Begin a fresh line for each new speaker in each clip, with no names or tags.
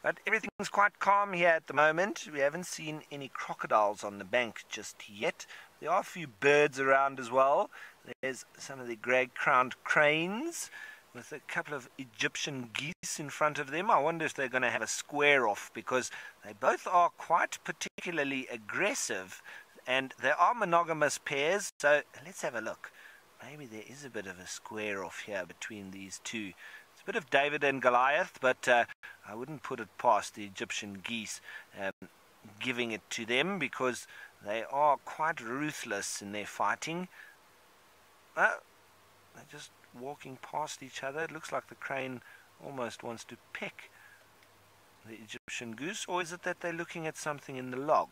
But everything's quite calm here at the moment. We haven't seen any crocodiles on the bank just yet. There are a few birds around as well. There's some of the grey-crowned cranes with a couple of Egyptian geese in front of them. I wonder if they're going to have a square-off, because they both are quite particularly aggressive, and they are monogamous pairs. So let's have a look. Maybe there is a bit of a square-off here between these two. It's a bit of David and Goliath, but I wouldn't put it past the Egyptian geese giving it to them, because they are quite ruthless in their fighting. They're just walking past each other. It looks like the crane almost wants to peck the Egyptian goose. Or is it that they're looking at something in the log?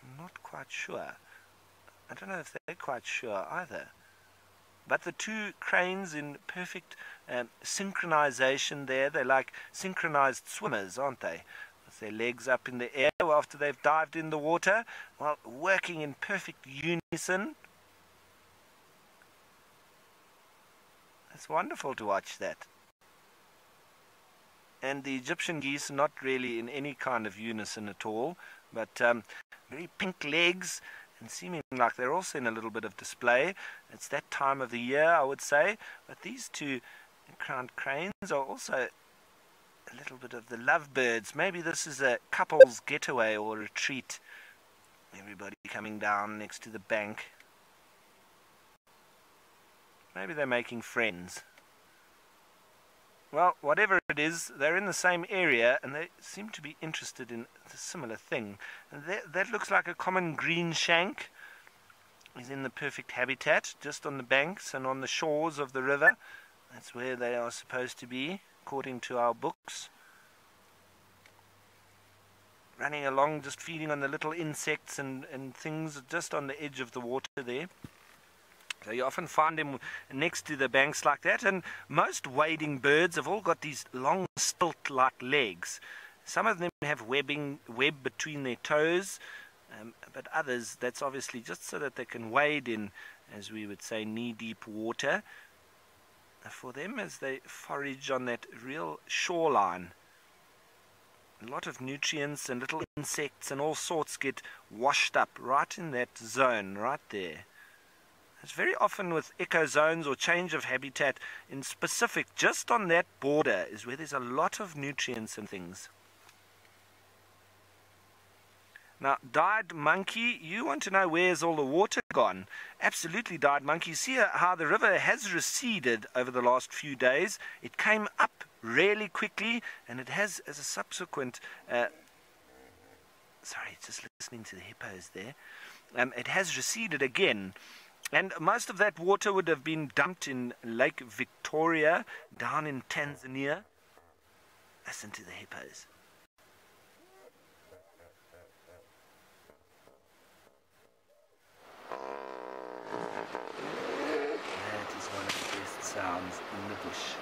I'm not quite sure. I don't know if they're quite sure either. But the two cranes in perfect synchronization there. They're like synchronized swimmers, aren't they? With their legs up in the air after they've dived in the water, while working in perfect unison. It's wonderful to watch that. And the Egyptian geese are not really in any kind of unison at all, but very pink legs, and seeming like they're also in a little bit of display. It's that time of the year, I would say. But these two crowned cranes are also a little bit of the lovebirds. Maybe this is a couple's getaway or retreat. Everybody coming down next to the bank. Maybe they're making friends. Well, whatever it is, they're in the same area, and they seem to be interested in a similar thing. And that looks like a common green shank. He's in the perfect habitat, just on the banks and on the shores of the river. That's where they are supposed to be, according to our books. Running along, just feeding on the little insects and things just on the edge of the water there. So you often find them next to the banks like that, and most wading birds have all got these long stilt-like legs. Some of them have web between their toes, but others, that's obviously just so that they can wade in, as we would say, knee-deep water for them as they forage on that real shoreline. A lot of nutrients and little insects and all sorts get washed up right in that zone right there. It's very often with ecozones or change of habitat in specific, just on that border is where there's a lot of nutrients and things. Now, Died Monkey, you want to know where's all the water gone? Absolutely, Died Monkey. See how the river has receded over the last few days. It came up really quickly, and it has, as a subsequent... sorry, just listening to the hippos there. It has receded again. And most of that water would have been dumped in Lake Victoria, down in Tanzania. Listen to the hippos. That is one of the best sounds in the bush.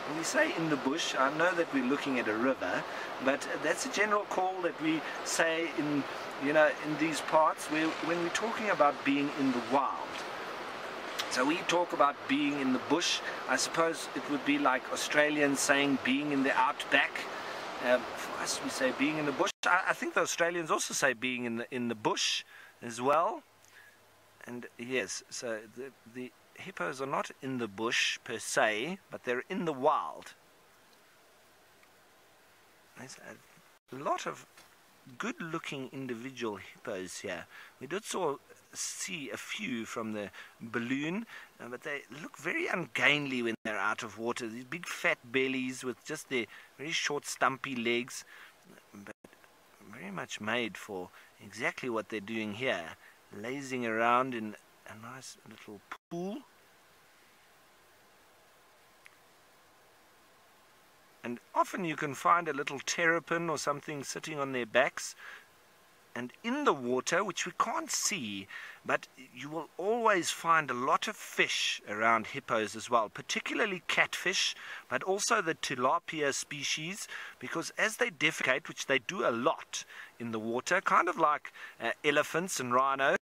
When we say in the bush, I know that we're looking at a river, but that's a general call that we say in these parts when we're talking about being in the wild. So we talk about being in the bush. I suppose it would be like Australians saying being in the outback. For us, we say being in the bush. I think the Australians also say being in the bush as well. And yes, so the hippos are not in the bush per se, but they're in the wild. There's a lot of good-looking individual hippos here. We did see a few from the balloon, but they look very ungainly when they're out of water. These big fat bellies with just their very short stumpy legs, but very much made for exactly what they're doing here, lazing around in a nice little pool. And often you can find a little terrapin or something sitting on their backs, And in the water, which we can't see, but you will always find a lot of fish around hippos as well, particularly catfish, but also the tilapia species, because as they defecate, which they do a lot in the water, kind of like elephants and rhino,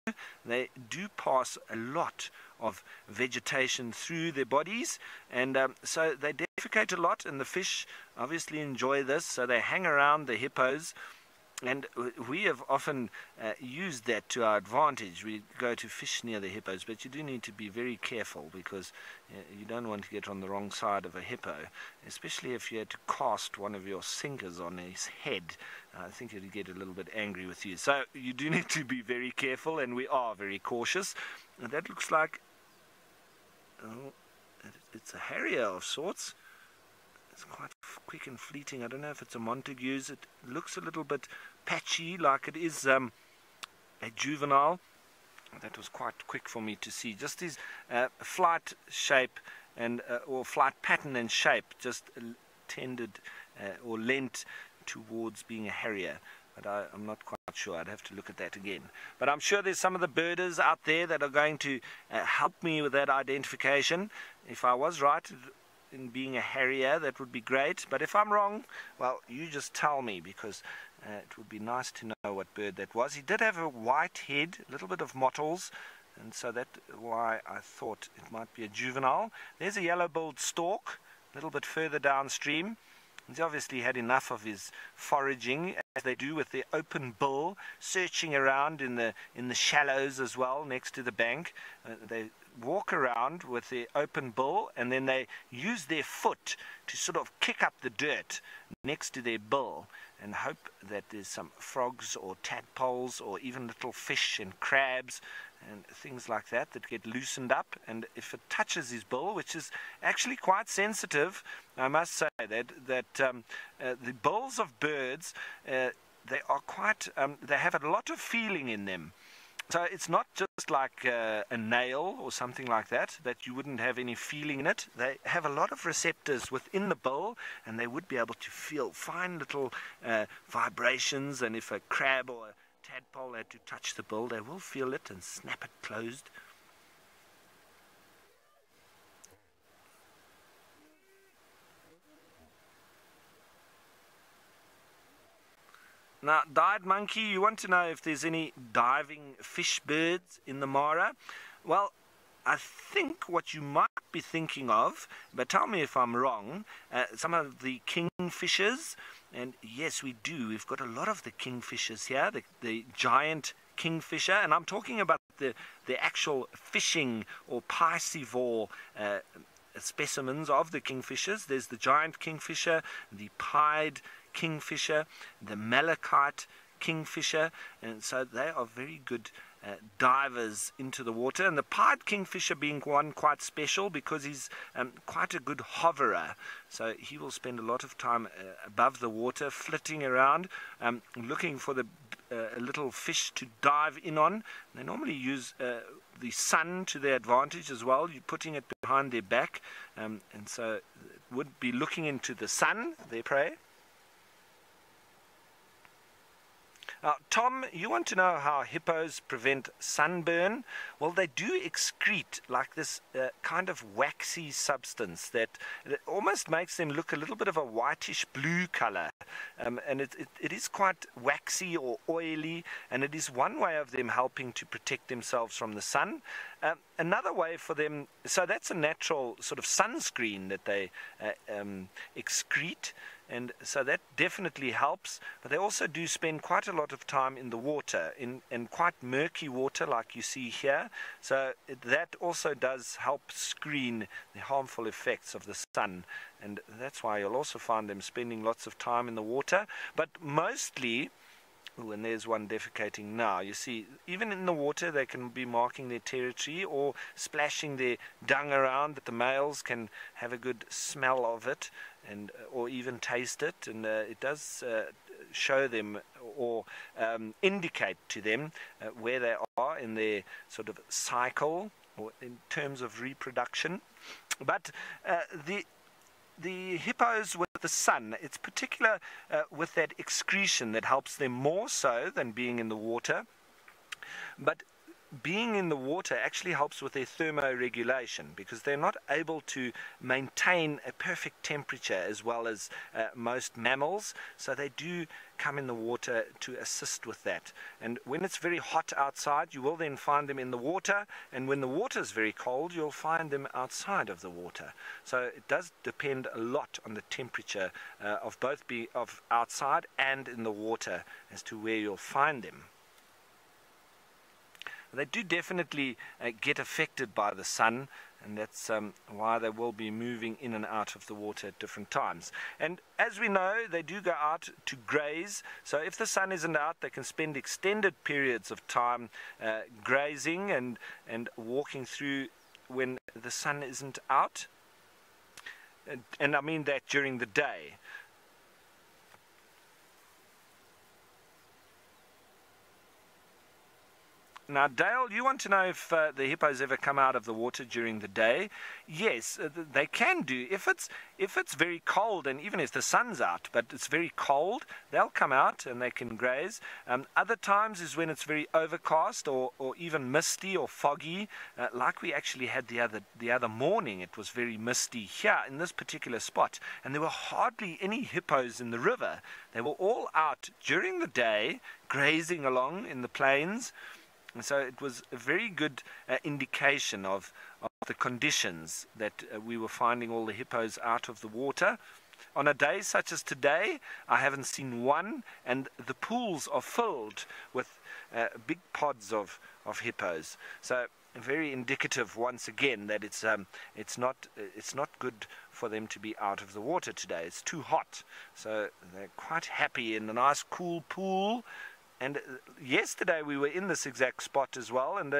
they do pass a lot of vegetation through their bodies, and so they defecate a lot, and the fish obviously enjoy this, so they hang around the hippos. And we have often used that to our advantage. We go to fish near the hippos, but you do need to be very careful, because you don't want to get on the wrong side of a hippo, especially if you had to cast one of your sinkers on his head. I think he'd get a little bit angry with you. So you do need to be very careful, and we are very cautious. And that looks like, oh, it's a harrier of sorts. It's quite quick and fleeting. I don't know if it's a Montague's. It looks a little bit patchy, like it is a juvenile. That was quite quick for me to see. Just his flight shape and or flight pattern and shape just tended or lent towards being a harrier. But I'm not quite sure. I'd have to look at that again. But I'm sure there's some of the birders out there that are going to help me with that identification. If I was right in being a harrier, that would be great, but if I'm wrong, well, you just tell me, because it would be nice to know what bird that was. He did have a white head, a little bit of mottles, and so that's why I thought it might be a juvenile. There's a yellow-billed stork a little bit further downstream. He's obviously had enough of his foraging, as they do with their open bill, searching around in the shallows as well, next to the bank. They walk around with their open bill, and then they use their foot to sort of kick up the dirt next to their bill and hope that there's some frogs or tadpoles or even little fish and crabs and things like that that get loosened up. And if it touches his bill, which is actually quite sensitive, I must say that the bills of birds, they are quite they have a lot of feeling in them. So it's not just like a nail or something like that you wouldn't have any feeling in it. They have a lot of receptors within the bill, and they would be able to feel fine little vibrations, and if a crab or a tadpole had to touch the bill, they will feel it and snap it closed. Now, dyed monkey, you want to know if there's any diving fish birds in the Mara? Well, I think what you might be thinking of, but tell me if I'm wrong, some of the kingfishers, and yes, we do. We've got a lot of the kingfishers here, the giant kingfisher, and I'm talking about the actual fishing or piscivore specimens of the kingfishers. There's the giant kingfisher, the pied kingfisher, the malachite kingfisher, and so they are very good divers into the water. And the pied kingfisher being one quite special, because he's quite a good hoverer, so he will spend a lot of time above the water, flitting around, looking for the little fish to dive in on. They normally use the sun to their advantage as well. You're putting it behind their back, and so it would be looking into the sun, their prey. Now, Tom, you want to know how hippos prevent sunburn? Well, they do excrete like this kind of waxy substance that it almost makes them look a little bit of a whitish blue color. And it is quite waxy or oily, and it is one way of them helping to protect themselves from the sun. Another way for them, so that's a natural sort of sunscreen that they excrete. And so that definitely helps, but they also do spend quite a lot of time in the water, in quite murky water like you see here. So that also does help screen the harmful effects of the sun, and that's why you'll also find them spending lots of time in the water. But mostly, and there's one defecating now, you see, even in the water they can be marking their territory or splashing their dung around, that the males can have a good smell of it, and or even taste it, and it does show them or indicate to them where they are in their sort of cycle or in terms of reproduction. But the hippos with the sun. It's particular with that excretion that helps them more so than being in the water. But being in the water actually helps with their thermoregulation, because they're not able to maintain a perfect temperature as well as most mammals, so they do come in the water to assist with that. And when it's very hot outside, you will then find them in the water, and when the water is very cold, you'll find them outside of the water. So it does depend a lot on the temperature of both of outside and in the water as to where you'll find them. They do definitely get affected by the sun, and that's why they will be moving in and out of the water at different times. And as we know, they do go out to graze, so if the sun isn't out, they can spend extended periods of time grazing and walking through when the sun isn't out, and I mean that during the day. Now, Dale, you want to know if the hippos ever come out of the water during the day? Yes, they can do. If it's very cold, and even if the sun's out, but it's very cold, they'll come out and they can graze. Other times is when it's very overcast or even misty or foggy, like we actually had the other morning. It was very misty here in this particular spot, and there were hardly any hippos in the river. They were all out during the day, grazing along in the plains. And so it was a very good indication of the conditions that we were finding all the hippos out of the water. On a day such as today, I haven't seen one, and the pools are filled with big pods of hippos. So very indicative once again that it's not good for them to be out of the water today. It's too hot. So they're quite happy in a nice cool pool. And yesterday we were in this exact spot as well, and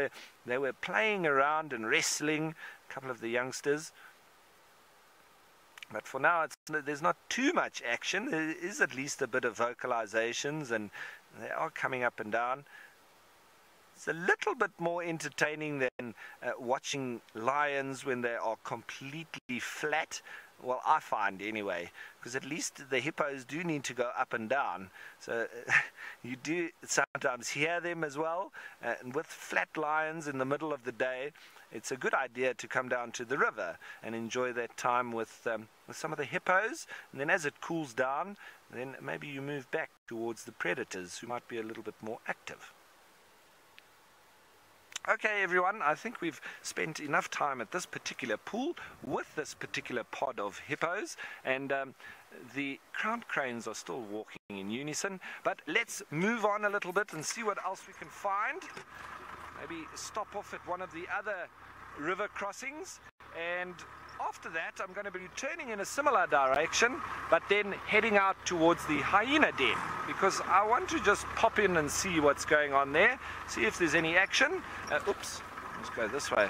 they were playing around and wrestling, a couple of the youngsters. But for now, there's not too much action. There is at least a bit of vocalizations, and they are coming up and down. It's a little bit more entertaining than watching lions when they are completely flat. Well, I find anyway, because at least the hippos do need to go up and down. So you do sometimes hear them as well. And with flat lions in the middle of the day, it's a good idea to come down to the river and enjoy that time with some of the hippos. And then as it cools down, then maybe you move back towards the predators who might be a little bit more active. Okay, everyone, I think we've spent enough time at this particular pool with this particular pod of hippos, and the crowned cranes are still walking in unison. But let's move on a little bit and see what else we can find. Maybe stop off at one of the other river crossings, and after that I'm going to be returning in a similar direction, but then heading out towards the hyena den, because I want to just pop in and see what's going on there, see if there's any action. Oops, let's go this way.